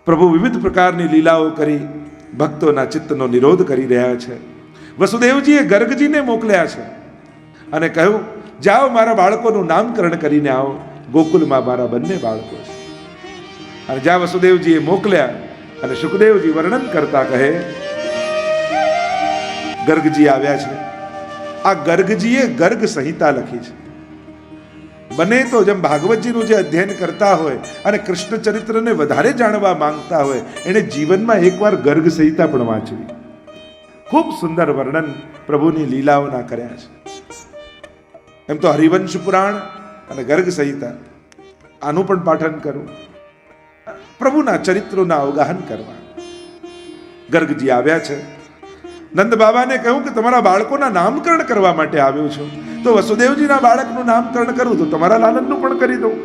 પ્રભુ વિવિધ પ્રકારની લીલાઓ કરી ભક્તોના ચિત્તનો નિરોધ કરી રહ્યા છે. વસુદેવજીએ ગર્ગજીને મોકલ્યા છે અને કહ્યું, જાઓ મારા બાળકોનું નામકરણ કરીને આવો. ગોકુલમાં મારા બંને બાળકો છે. અને જ્યાં વસુદેવજીએ મોકલ્યા અને સુખદેવજી વર્ણન કરતા કહે, ગર્ગજી આવ્યા છે. આ ગર્ગજીએ ગર્ગ સંહિતા લખી છે. બને તો જેમ ભાગવતજીનું જે અધ્યયન કરતા હોય અને કૃષ્ણ ચરિત્રને વધારે જાણવા માંગતા હોય એને જીવનમાં એકવાર ગર્ગ સંહિતા પણ વાંચવી. ખૂબ સુંદર વર્ણન પ્રભુની લીલાઓના કર્યા છે. એમ તો હરિવંશ પુરાણ અને ગર્ગ સંહિતા આનું પણ પાઠન કરવું, પ્રભુના ચરિત્રોના અવગાહન કરવા. ગર્ગજી આવ્યા છે. નંદ બાબાને કહ્યું કે તમારા બાળકોના નામકરણ કરવા માટે આવ્યો છું. તો વસુદેવજીના બાળકનું નામકરણ કરું તો તમારા લાલનનું પણ કરી દઉં.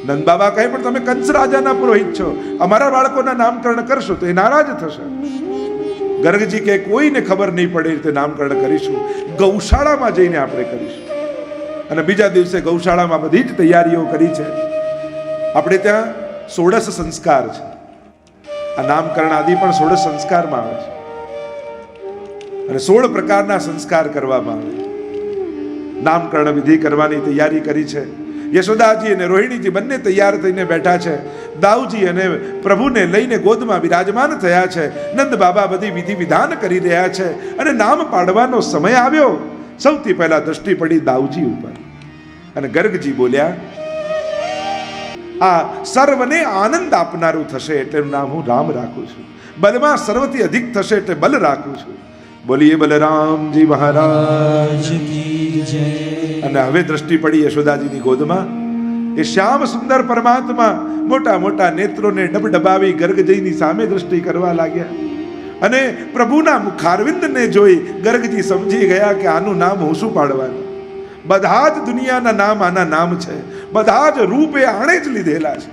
નંદ બાબા કહે, પણ તમે કંસ રાજાના પુરોહિત છો, અમારા બાળકોના નામકરણ કરશો તો એ નારાજ થશે. ગર્ગજી કે કોઈને ખબર નહીં પડે રીતે નામકરણ કરીશું, ગૌશાળામાં જઈને આપણે કરીશું. અને બીજા દિવસે ગૌશાળામાં બધી જ તૈયારીઓ કરી છે. આપણે ત્યાં 16 સંસ્કાર છે. આ નામકરણ આદિ પણ 16 સંસ્કારમાં આવે છે અને 16 પ્રકારના સંસ્કાર કરવામાં આવે. નામકરણ વિધિ કરવાની તૈયારી કરી છે. યશોદાજી અને રોહિણીજી બંને તૈયાર થઈને બેઠા છે. દાઉજી અને પ્રભુને લઈને ગોદમાં બિરાજમાન થયા છે. નંદ બાબા બધી વિધિ વિધાન કરી રહ્યા છે અને નામ પાડવાનો સમય આવ્યો. સૌથી પહેલા દ્રષ્ટિ પડી દાઉજી ઉપર અને ગર્ગજી બોલ્યા, આ સર્વને આનંદ આપનારું થશે એટલે નામ હું રામ રાખું છું. બલમાં સર્વથી અધિક થશે એટલે બલ રાખું છું. બોલીએ બલરામજી મહારાજ કી જય. અને હવે દ્રષ્ટિ પડી યશોદાજીની ગોદમાં. એ શ્યામ સુંદર પરમાત્મા મોટા મોટા નેત્રોને ડબડબાવી ગર્ગજીની સામે દ્રષ્ટિ કરવા લાગ્યા. અને પ્રભુના મુખારવિંદને જોઈ ગર્ગજી સમજી ગયા કે આનું નામ હું શું પાડવાનું. બધા જ દુનિયાના નામ આના નામ છે. બધા જ રૂપે આણે જ લીધેલા છે.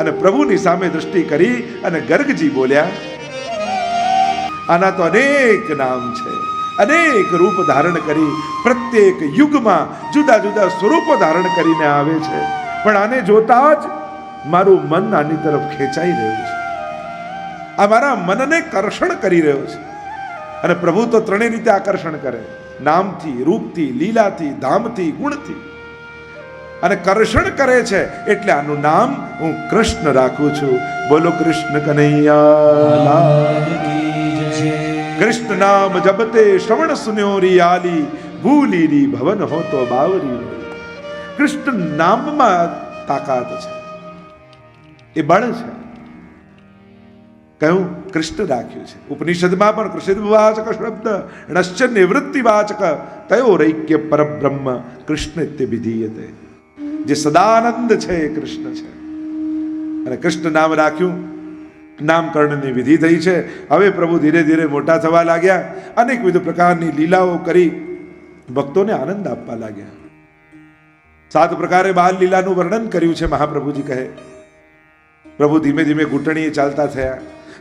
અને પ્રભુની સામે દ્રષ્ટિ કરી અને ગર્ગજી બોલ્યા, આના તો અનેક નામ છે, અનેક રૂપ ધારણ કરી પ્રત્યેક યુગમાં જુદા જુદા સ્વરૂપો ધારણ કરીને આવે છે. પણ આને જોતા જ મારું મન આની તરફ ખેંચાઈ રહ્યું છે. આ મારા મનને કર્ષણ કરી રહ્યો છે. અને પ્રભુ તો ત્રણેય રીતે આકર્ષણ કરે, નામથી, રૂપથી, લીલાથી, ધામથી, ગુણથી. અને કર્ષણ કરે છે એટલે આનું નામ હું કૃષ્ણ રાખું છું. બોલો કૃષ્ણ કનૈયા લાલ કી. કૃષ્ણ નામ જપતે શ્રવણ સુન્યો રી આલી, ભૂલી રી ભવન હો તો બાવરી. કૃષ્ણ નામમાં તાકાત છે, એ બળ છે. કયું કૃષ્ણ રાખ્યું છે. ઉપનિષદમાં પણ કૃષિવાચક શબ્દ ણશ્ચ નિવૃત્તિવાચક તયો રૈક્ય પરબ્રહ્મ કૃષ્ણ તે વિધીયતે. જે સદાનંદ છે એ કૃષ્ણ છે. અને કૃષ્ણ નામ રાખ્યું. નામકરણની વિધિ થઈ છે. હવે પ્રભુ ધીરે ધીરે મોટા થવા લાગ્યા. અનેકવિધ પ્રકારની લીલાઓ કરી ભક્તોને આનંદ આપવા લાગ્યા. 7 પ્રકારે બાલ લીલાનું વર્ણન કર્યું છે. મહાપ્રભુજી કહે, પ્રભુ ધીમે ધીમે ઘૂંટણીએ ચાલતા થયા.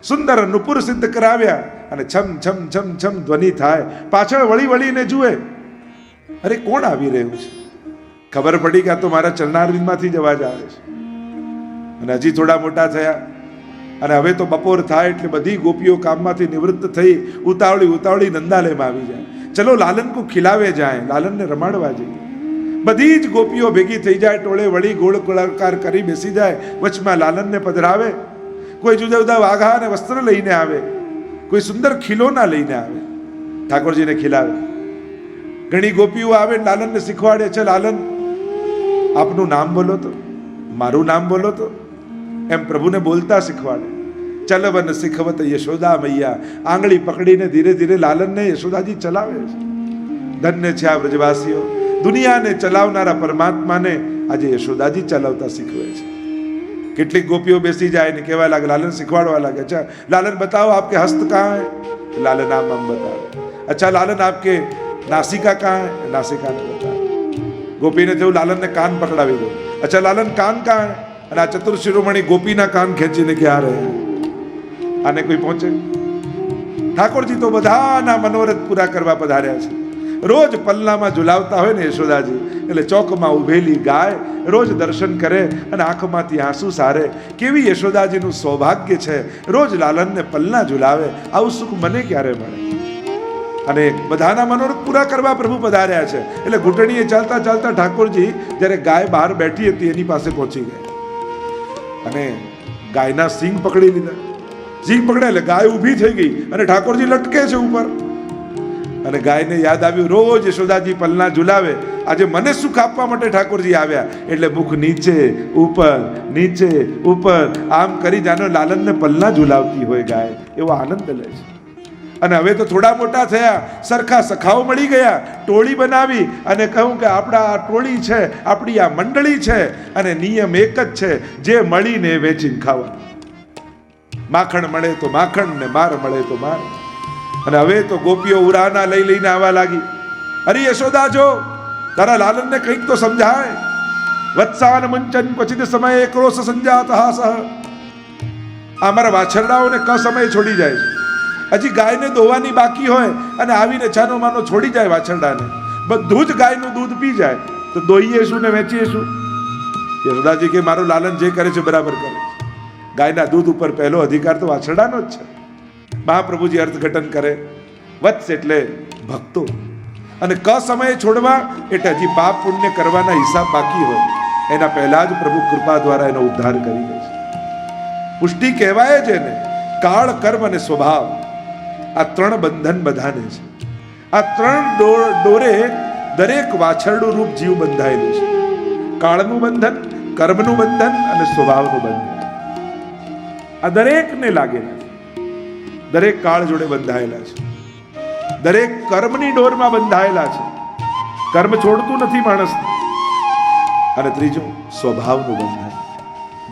સુંદર નુપુર સિદ્ધ કરાવ્યા અને છમ છમ છમ છમ ધ્વનિ થાય. પાછળ વળી વળીને જુએ, અરે કોણ આવી રહ્યું છે. ખબર પડી કે આ તો મારા ચરણારવિંદમાંથી જ અવાજ આવે છે. અને હજી થોડા મોટા થયા અને હવે તો બપોર થાય એટલે બધી ગોપીઓ કામમાંથી નિવૃત્ત થઈ ઉતાવળી નંદાલયમાં આવી જાય. ચલો લાલન કો ખિલાવે જાય, લાલનને રમાડવા જઈએ. બધી જ ગોપીઓ ભેગી થઈ જાય, ટોળે વળી ગોળ ગોળાકાર કરી બેસી જાય. વચમાં લાલનને પધરાવે. કોઈ જુદા જુદા વાઘા અને વસ્ત્ર લઈને આવે, કોઈ સુંદર ખીલોના લઈને આવે, ઠાકોરજીને ખીલાવે. ઘણી ગોપીઓ આવે, લાલનને શીખવાડે છે, લાલન આપનું નામ બોલો તો, મારું નામ બોલો તો, એમ પ્રભુને બોલતા શીખવાડે. ચલવન શીખવત યશોદા મૈયા. આંગળી પકડીને ધીરે ધીરે લાલનને યશોદાજી ચલાવે છે. ધન્ય છે આ વ્રજવાસીઓ. દુનિયાને ચલાવનારા પરમાત્માને આજે યશોદાજી ચલાવતા શીખવે છે. કેટલીક ગોપીઓ બેસી જાય ને કહેવા લાગે, લાલન શીખવાડવા લાગે, અચ્છા લાલન बताओ आपके हस्त कहाँ है, लालन आम बतावे. अच्छा लालन आपके नासिका कहाँ है, नासिका ने बतावे. ગોપીને થયું લાલનને કાન પકડાવી દો. અચ્છા લાલન કાન કहाँ है, અને આ ચતુર શિરોમણી ગોપીના કાન ખેંચીને ક્યાં રહે. આને કોઈ પહોંચે. ઠાકોરજી તો બધાના મનોરથ પૂરા કરવા પધાર્યા છે. રોજ પલ્લામાં ઝુલાવતા હોય ને યશોદાજી, એટલે ચોકમાં ઊભેલી ગાય રોજ દર્શન કરે અને આંખમાંથી આંસુ સારે. કેવી યશોદાજીનું સૌભાગ્ય છે, રોજ લાલનને પલના ઝુલાવે. આવું સુખ મને ક્યારે મળે? અને બધાના મનોરથ પૂરા કરવા પ્રભુ પધાર્યા છે. એટલે ઘૂંટણીએ ચાલતા ચાલતા ઠાકોરજી જ્યારે ગાય બહાર બેઠી હતી એની પાસે પહોંચી ગયા અને ગાયના સિંગ પકડી લીધા. સિંગ પકડ્યા એટલે ગાય ઊભી થઈ ગઈ અને ઠાકોરજી લટકે છે ઉપર. અને ગાયને યાદ આવ્યું, રોજ યશોદાજી પલના ઝુલાવે, આજે મને સુખ આપવા માટે ઠાકોરજી આવ્યા. એટલે મુખ નીચે ઉપર આમ કરી જાનો લાલનને પલના ઝુલાવતી હોય ગાય, એવો આનંદ લે છે. અને હવે તો થોડા મોટા થયા, સરખા સખાઓ મળી ગયા, ટોળી બનાવી અને કહ્યું કે આપણા આ ટોળી છે, આપણી આ મંડળી છે અને નિયમ એક જ છે, જે મળીને વેચીને ખાવા. માખણ મળે તો માખણ ને માર મળે તો માર. અને હવે તો ગોપીઓ ઉરાના લઈને આવવા લાગી. અરે યશોદા, જો તારા લાલનને કંઈક તો સમજાય. વત્સાન મુંચન ક્વચિત સમયે ક્રોશ સંજાત હાસ. આ મારા વાછરડાઓને ક સમયે છોડી જાય છે. હજી ગાયને દોવાની બાકી હોય અને આવીને છાનો માનો છોડી જાય વાછરડાને. બધું જ ગાયનું દૂધ પી જાય તો દોઈએ શું ને વેચીએ શું? યશોદાજી કે મારો લાલન જે કરે છે બરાબર કરે છે. ગાયના દૂધ ઉપર પહેલો અધિકાર તો વાછરડાનો જ છે. મહાપ્રભુજી અર્થઘટન કરે, વત્સ એટલે ભક્તો, અને ક સમયે છોડવા એટલે હજી પાપ પુણ્ય કરવાના હિસાબ બાકી હોય એના પહેલા જ પ્રભુ કૃપા દ્વારા એનો ઉદ્ધાર કરી દે છે. પુષ્ટિ કહેવાય છે ને. કાળ, કર્મ અને સ્વભાવ, આ ત્રણ બંધન બધાને છે. આ ત્રણ દોરે દરેક વાછરડું રૂપ જીવ બંધાયેલું છે. કાળનું બંધન, કર્મનું બંધન અને સ્વભાવનું બંધન. આ દરેકને લાગેલા છે. દરેક કાળ જોડે બંધાયેલા છે. દરેક કર્મની ડોરમાં બંધાયેલા છે. કર્મ છોડતું નથી માણસને. અને ત્રીજું સ્વભાવનું બંધન.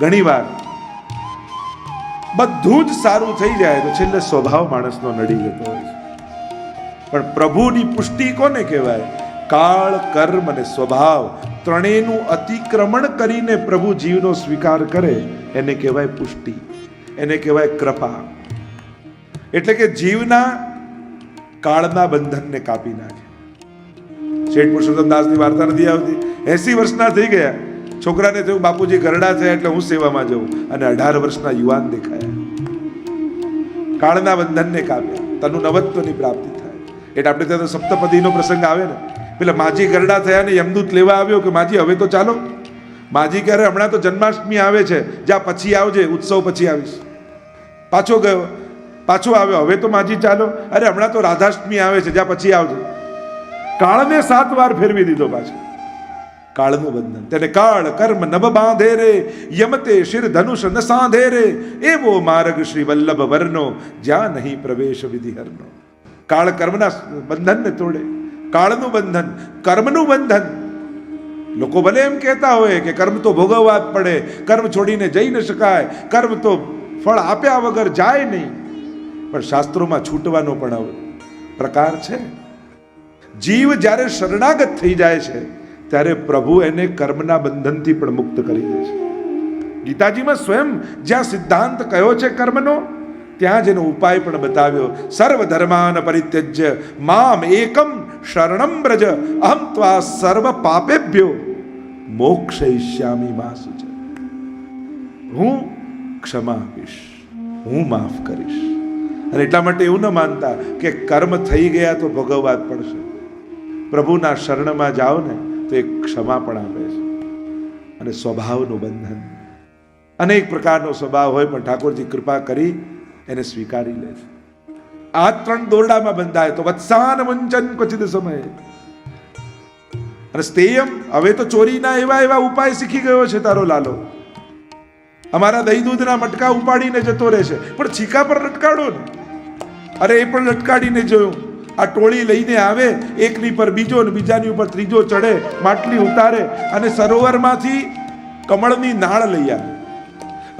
ઘણીવાર બધું જ સારું થઈ જાય તો છેલ્લે સ્વભાવ માણસનો નડી જતો હોય છે. પણ પ્રભુની પુષ્ટિ કોને કહેવાય? કાળ, કર્મ અને સ્વભાવ ત્રણેયનું અતિક્રમણ કરીને પ્રભુ જીવનો સ્વીકાર કરે એને કહેવાય પુષ્ટિ, એને કહેવાય કૃપા. એટલે કે જીવના કાળના બંધનને કાપી નાખે. શેઠ પુરુષોત્તમ દાસની વાર્તા નથી આવતી? 80 વર્ષના થઈ ગયા, છોકરાને થયું બાપુજી ઘરડા થયા એટલે હું સેવામાં જઉં, અને 18 વર્ષના યુવાન દેખાયા. કાળના બંધનને કાપ્યા, તનું નવત્વની પ્રાપ્તિ થાય. એટલે આપણે ત્યાં તો સપ્તપદીનો પ્રસંગ આવે ને, પેલા માજી ઘરડા થયા ને યમદૂત લેવા આવ્યો કે માજી હવે તો ચાલો. માજી ક્યારે? હમણાં તો જન્માષ્ટમી આવે છે, જ્યાં પછી આવજે, ઉત્સવ પછી આવીશ. પાછો ગયો, પાછો આવ્યો, હવે તો માજી ચાલો. અરે હમણાં તો રાધાષ્ટમી આવે છે, જ્યાં પછી આવજે. કાળને 7 વાર ફેરવી દીધો પાછો. કાળનું બંધન. તેને કાળ કર્મ નભ બાંધે રે, યમતે શિર ધનુષ ન સાંધે રે, એવો માર્ગ શ્રી વલ્લભ વર્નો, જ્યાં નહીં પ્રવેશ વિધિ હરનો. કાળ કર્મના બંધનને તોડે. કાળનું બંધન, કર્મનું બંધન. લોકો ભલે એમ કહેતા હોય કે કર્મ તો ભોગવવા જ પડે, કર્મ છોડીને જઈ ન શકાય, કર્મ તો ફળ આપ્યા વગર જાય નહીં. પણ શાસ્ત્રોમાં છૂટવાનો પણ પ્રકાર છે. જીવ જ્યારે શરણાગત થઈ જાય છે ત્યારે પ્રભુ એને કર્મના બંધનથી પણ મુક્ત કરી દે છે. ગીતાજીમાં સ્વયં જ્યાં સિદ્ધાંત કયો છે કર્મનો, ત્યાં જ એનો ઉપાય પણ બતાવ્યો. સર્વ ધર્માન પરિત્યજ્ય મામ એકમ શરણમ બ્રજ, અહમ ત્વા સર્વ પાપેભ્યો મોક્ષયિષ્યામિ મા શુચ. હું ક્ષમા આપીશ, હું માફ કરીશ. અને એટલા માટે એવું ન માનતા કે કર્મ થઈ ગયા તો ભોગવવા જ પડશે. પ્રભુના શરણમાં જાઓ ને તો એક ક્ષમા પણ આપે છે. અને સ્વભાવનું બંધન, અનેક પ્રકારનો સ્વભાવ હોય પણ ઠાકોરજી કૃપા કરી એને સ્વીકારી લે છે. આ 3 દોરડામાં બંધાય તો વત્સાન મુંચન ક્વચિત સમયે. અને સ્તેયમ, હવે તો ચોરીના એવા ઉપાય શીખી ગયો છે તારો લાલો. અમારા દહીં દૂધના મટકા ઉપાડીને જતો રહે છે, પણ છીકા પર લટકાડો ને. અરે એ પણ લટકાડીને જોયું. આ ટોળી લઈને આવે, એકની પર બીજો ને બીજાની ઉપર ત્રીજો ચડે, માટલી ઉતારે અને સરોવરમાંથી કમળની નાળ લઈ આવે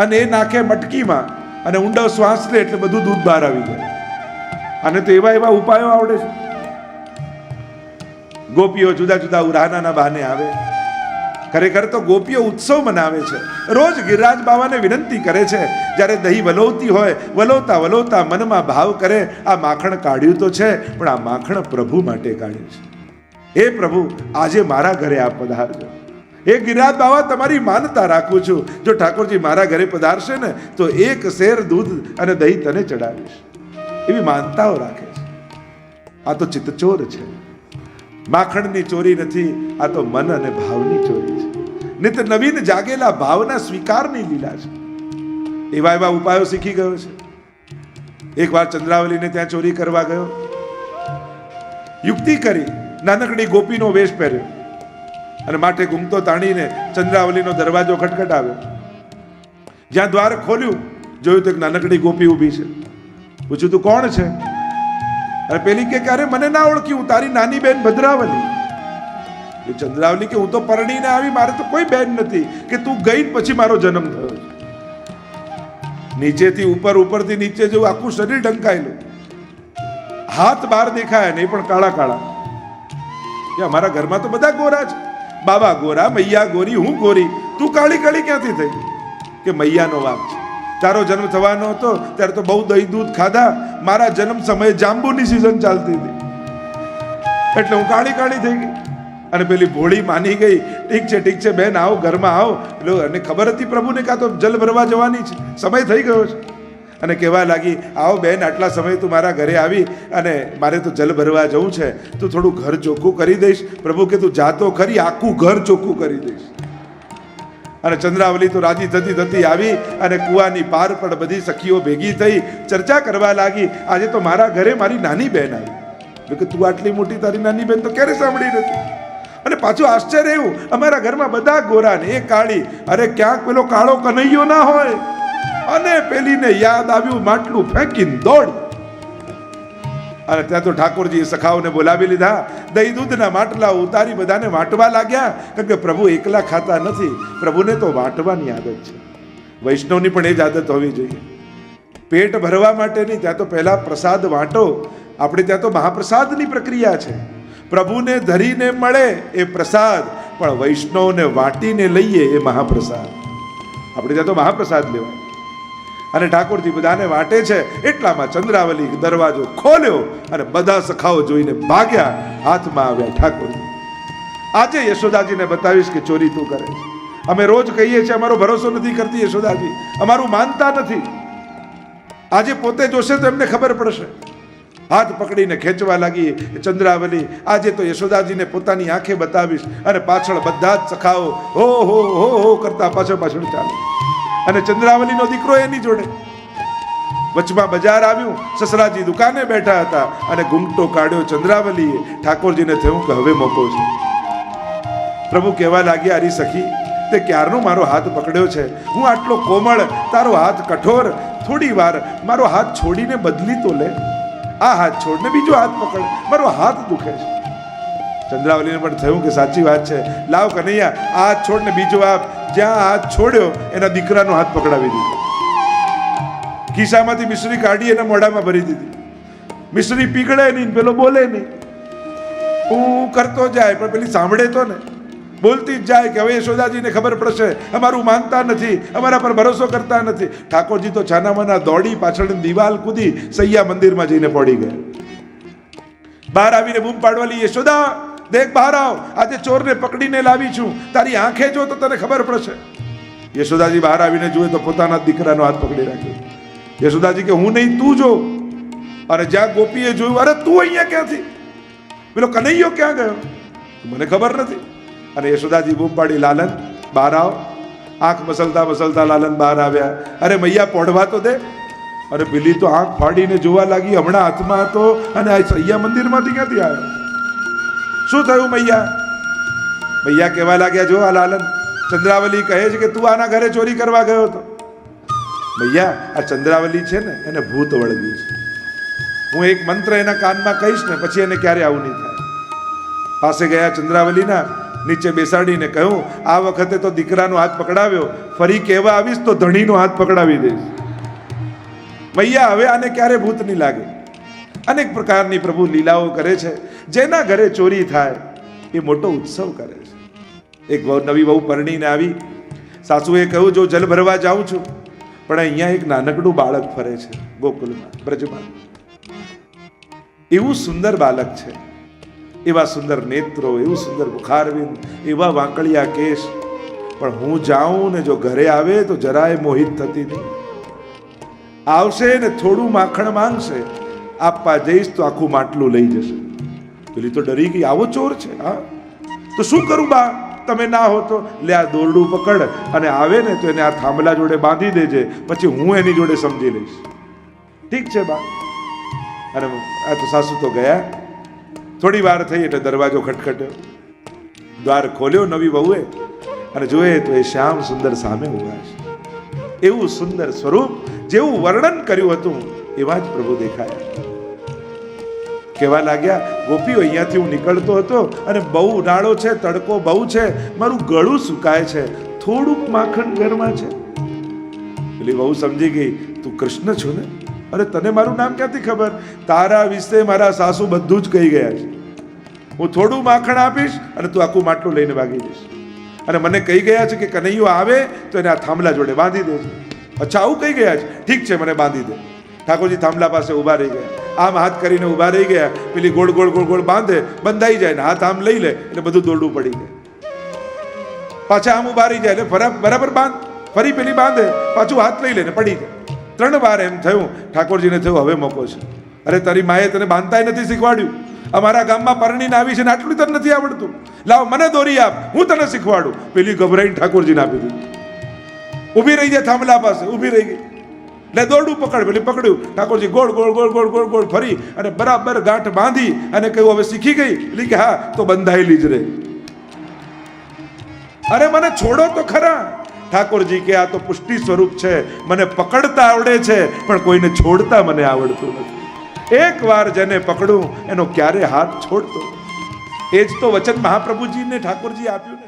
અને એ નાખે મટકીમાં અને ઊંડો શ્વાસ લે એટલે બધું દૂધ બહાર આવી જાય. અને તો એવા ઉપાયો આવડે છે. ગોપીઓ જુદા જુદા ઉરાનાના બહાને આવે. ખરેખર તો ગોપીઓ ઉત્સવ મનાવે છે. રોજ ગિરિરાજ બાવાને વિનંતી કરે છે, જ્યારે દહીં વલોવતી હોય, વલોવતા વલોવતા મનમાં ભાવ કરે, આ માખણ કાઢ્યું તો છે પણ આ માખણ પ્રભુ માટે કાઢ્યું છે. હે પ્રભુ, આજે મારા ઘરે આપ પધારજો. હે ગિરિરાજ બાવા, તમારી માનતા રાખું છું. જો ઠાકોરજી મારા ઘરે પધારશે ને તો એક શેર દૂધ અને દહીં તને ચડાવીશ. એવી માનતાઓ રાખે છે. આ તો ચિત્તચોર છે. માખણની ચોરી નથી, આ તો મન અને ભાવની ચોરી છે. નિત નવીન જાગેલા ભાવના સ્વીકારની લીલા છે. એવા એવા ઉપાયો શીખી ગયો છે. એકવાર ચંદ્રાવલીને ત્યાં ચોરી કરવા ગયો, યુક્તિ કરી, નાનકડી ગોપીનો વેશ પહેર્યો અને માથે ઘૂમતો તાણીને ચંદ્રાવલીનો દરવાજો ખટખટાવ્યો. જ્યાં દ્વાર ખોલ્યું, જોયું તો એક નાનકડી ગોપી ઊભી છે. પૂછ્યું, તું કોણ છે? અને પેલી કે અરે મને ના ઓળખી, હું તારી નાની બેન ભદ્રાવલી. ચંદ્રાવલી કે હું તો પરણીને આવી, મારે તો કોઈ બેન નથી, કે તું ગઈ પછી મારો જન્મ થયો છે. નીચેથી ઉપર, ઉપરથી નીચે જેવું આખું શરીર ઢંકાયેલું, હાથ બહાર દેખાય નહીં પણ કાળા કાળા. અમારા ઘરમાં તો બધા ગોરા છે, બાબા ગોરા, મૈયા ગોરી, હું ગોરી, તું કાળી કાળી ક્યાંથી થઈ? કે મૈયાનો વાપ છે. તારો જન્મ થવાનો હતો ત્યારે તો બહુ દહીં દૂધ ખાધા, મારા જન્મ સમયે જાંબુની સિઝન ચાલતી હતી એટલે હું કાળી કાળી થઈ ગઈ. અને પેલી ભોળી માની ગઈ, ઠીક છે બેન, આવો ઘરમાં આવો. એટલે અને ખબર હતી પ્રભુને કાં તો જલ ભરવા જવાની છે, સમય થઈ ગયો છે. અને કહેવા લાગી, આવો બેન, આટલા સમય તું મારા ઘરે આવી અને મારે તો જલ ભરવા જવું છે, તું થોડું ઘર ચોખ્ખું કરી દઈશ? પ્રભુ કે તું જાતો ખરી, આખું ઘર ચોખ્ખું કરી દઈશ. અને ચંદ્રાવલી તો રાજી થતી થતી આવી અને કુવાની પાર પર બધી સખીઓ ભેગી થઈ ચર્ચા કરવા લાગી. આજે તો મારા ઘરે મારી નાની બહેન આવી. કે તું આટલી મોટી, તારી નાની બહેન તો ક્યારે સાંભળી નથી. અને પાછું આશ્ચર્ય એવું, અમારા ઘરમાં બધા ગોરા ને એ કાળી. અરે ક્યાંક પેલો કાળો કનૈયો ના હોય? અને પેલીને યાદ આવ્યું, માટલું ફેંકીને દોડી. અને ત્યાં તો ઠાકોરજીએ સખાઓને બોલાવી લીધા, દહીં દૂધના માટલા ઉતારી બધાને વાંટવા લાગ્યા. કારણ કે પ્રભુ એકલા ખાતા નથી, પ્રભુને તો વાંટવાની આદત છે. વૈષ્ણવની પણ એ જ આદત હોવી જોઈએ. પેટ ભરવા માટે નહીં, ત્યાં તો પહેલા પ્રસાદ વાંટો. આપણે ત્યાં તો મહાપ્રસાદની પ્રક્રિયા છે. પ્રભુને ધરીને મળે એ પ્રસાદ, પણ વૈષ્ણવને વાટીને લઈએ એ મહાપ્રસાદ. આપણે ત્યાં તો મહાપ્રસાદ લેવાય. અને ઠાકોરજી બધાને વાટે છે. એટલામાં ચંદ્રાવલી દરવાજો ખોલ્યો અને બધા સખાઓ જોઈને ભાગ્યા. હાથમાં આવ્યા ઠાકોરજી. આજે યશોદાજીને બતાવીશ કે ચોરી તું કરે છે. અમે રોજ કહીએ છીએ, અમારો ભરોસો નથી કરતી યશોદાજી, અમારું માનતા નથી. આજે પોતે જોશે તો એમને ખબર પડશે. હાથ પકડીને ખેંચવા લાગી ચંદ્રાવલી. આજે તો યશોદાજીને પોતાની આંખે બતાવીશ. અને પાછળ બધા જ સખાઓ હો હો હો હો કરતા પાછળ પાછળ ચાલે. અને ચંદ્રાવલીનો દીકરો એની જોડે. વચમાં બજાર આવ્યું, સસરાજી દુકાને બેઠા હતા અને ઘૂંઘટો કાઢ્યો ચંદ્રાવલીએ. ઠાકોરજીને થયું કે હવે મોકો છે. પ્રભુ કહેવા લાગ્યા, અરી સખી, તે ક્યારનો મારો હાથ પકડ્યો છે? હું આટલો કોમળ, તારો હાથ કઠોર. થોડી વાર મારો હાથ છોડીને બદલી તો લે. આ હાથ છોડને બીજો હાથ પકડ, મારો હાથ દુખે છે. ચંદ્રાવલીને પણ થયું કે સાચી વાત છે, લાવ કનૈયા, આ હાથ છોડને બીજો આપ. જ્યાં હાથ છોડ્યો એના દીકરાનો હાથ પકડાવી દીધો. ખિસ્સામાંથી મિશ્રી કાઢી એના મોઢામાં ભરી દીધી. મિશ્રી પીગળે નહીં, પેલો બોલે નહીં, હું કરતો જાય, પણ પેલી સાંભળે તો ને, બોલતી જ જાય કે હવે યશોદાજીને ખબર પડશે, અમારું માનતા નથી, અમારા પર ભરોસો કરતા નથી. ઠાકોરજી તો છાનામાના દોડી પાછળ દિવાલ કૂદી સૈયા મંદિરમાં જઈને પડી ગયા. બહાર આવીને બૂમ પાડવાલી, યશોદા દેખ બહાર આવ, આજે ચોરને પકડીને લાવી છું, તારી આંખે જો તો તને ખબર પડશે. યશોદાજી બહાર આવીને જુએ તો પોતાના દીકરાનો હાથ પકડી રાખ્યો. યશોદાજી કે હું નહીં, તું જો. અને જ્યાં ગોપીએ જોયું, અરે તું અહીંયા ક્યાંથી? પેલો કનૈયો ક્યાં ગયો? મને ખબર નથી. અને યશોદાજી બૂમ પાડી, લાલન બહાર આવ. આંખ મસલતા મસલતા લાલન બહાર આવ્યા. અરે મૈયા પોઢવા તો દે. અરે પેલી તો આંખ ફાડીને જોવા લાગી, હમણાં હાથમાં હતો અને આ સૈયા મંદિરમાંથી ક્યાંથી આવ્યો? શું થયું મૈયા? મૈયા કહેવા લાગ્યા, જો આ લાલન, ચંદ્રાવલી કહે છે કે તું આના ઘરે ચોરી કરવા ગયો હતો. મૈયા, આ ચંદ્રાવલી છે ને, એને ભૂત વળગ્યું છે. હું એક મંત્ર એના કાનમાં કહીશ ને, પછી એને ક્યારે આવું નહીં થાય. પાસે ગયા ચંદ્રાવલીના, નીચે બેસાડીને કહ્યું, આ વખતે તો દીકરાનો હાથ પકડાવ્યો, ફરી કહેવા આવીશ તો ધણીનો હાથ પકડાવી દઈશ. મૈયા, હવે આને ક્યારે ભૂત નહીં લાગે. અનેક પ્રકારની પ્રભુ લીલાઓ કરે છે. જેના ઘરે ચોરી થાય એ મોટો ઉત્સવ કરે છે. એક નવી વહુ પરણીને આવી. સાસુએ કહ્યું, જો જલ ભરવા જાઉં છું, પણ અહીંયા એક નાનકડું બાળક ફરે છે ગોકુલમાં, બ્રજમાં. એવું સુંદર બાળક છે. એવા સુંદર નેત્રો, એવું સુંદર મુખારવિંદ, એવા વાંકળિયા કેશ. પણ હું જાઉં ને જો ઘરે આવે તો જરાય મોહિત થતી નહીં. આવશે ને થોડું માખણ માંગશે, આપવા જઈશ તો આખું માટલું લઈ જશે. પેલી તો ડરી ગઈ, આવો ચોર છે. હા તો શું કરું બા, તમે ના હો તો લે આ દોરડું પકડ, અને આવે ને તો એને આ થાંભલા જોડે બાંધી દેજે, પછી હું એની જોડે સમજી લઈશ. ઠીક છે બા. અને આ તો સાસુ તો ગયા. થોડી વાર થઈ એટલે દરવાજો ખટખટ્યો. દ્વાર ખોલ્યો નવી વહુએ, અને જોઈએ તો એ શ્યામ સુંદર સામે ઉભા છે. એવું સુંદર સ્વરૂપ, જેવું વર્ણન કર્યું હતું એવા જ પ્રભુ દેખાયા. કહેવા લાગ્યા, ગોપીઓ, અહીંયાથી હું નીકળતો હતો અને બહુ ઉનાળો છે, તડકો બહુ છે, મારું ગળું સુકાય છે, થોડુંક માખણ ઘરમાં છે. પેલી બહુ સમજી ગઈ, તું કૃષ્ણ છો ને? અરે તને મારું નામ ક્યાંથી ખબર? તારા વિશે મારા સાસુ બધું જ કહી ગયા છે. હું થોડું માખણ આપીશ અને તું આખું માટલું લઈને ભાગી જઈશ. અને મને કહી ગયા છે કે કનૈયો આવે તો એને આ થાંભલા જોડે બાંધી દેજે. અચ્છા, આવું કહી ગયા છે? ઠીક છે, મને બાંધી દે. ઠાકોરજી થાંભલા પાસે ઊભા રહી ગયા. આમ હાથ કરીને ઊભા રહી ગયા. પેલી ગોળ ગોળ ગોળ ગોળ બાંધે, બંધાઈ જાય ને હાથ આમ લઈ લે એટલે બધું દોરડું પડી જાય. પાછા આમ ઊભા રહી જાય એટલે બરાબર બાંધ, ફરી પેલી બાંધે, પાછું હાથ લઈ લે ને પડી જાય. 3 વાર એમ થયું. ઠાકોરજીને થયું હવે મોકો છે. અરે તારી માએ તને બાંધતાય નથી શીખવાડ્યું. અમારા ગામમાં પરણીને આવી છે ને આટલું તને નથી આવડતું. લાવ મને દોરી આપ, હું તને શીખવાડું. પેલી ગભરાઈને ઠાકોરજીને આપી દીધી. ઊભી રહી જાય થાંભલા પાસે, ઊભી રહી ગઈ. એટલે દોરડું પકડ, પેલી પકડ્યું. ઠાકોરજી ગોળ ગોળ ગોળ ગોળ ગોળ ગોળ ફરી અને બરાબર ગાંઠ બાંધી અને કહ્યું હવે શીખી ગઈ? એટલે કે હા, તો બંધાયેલી જ રહે. અરે મને છોડો તો ખરા. ઠાકોરજી કે આ તો પુષ્ટિ સ્વરૂપ છે, મને પકડતા આવડે છે પણ કોઈને છોડતા મને આવડતું નથી. એક વાર જેને પકડું એનો ક્યારે હાથ છોડતો. એ જ તો વચન મહાપ્રભુજીને ઠાકોરજી આપ્યું ને.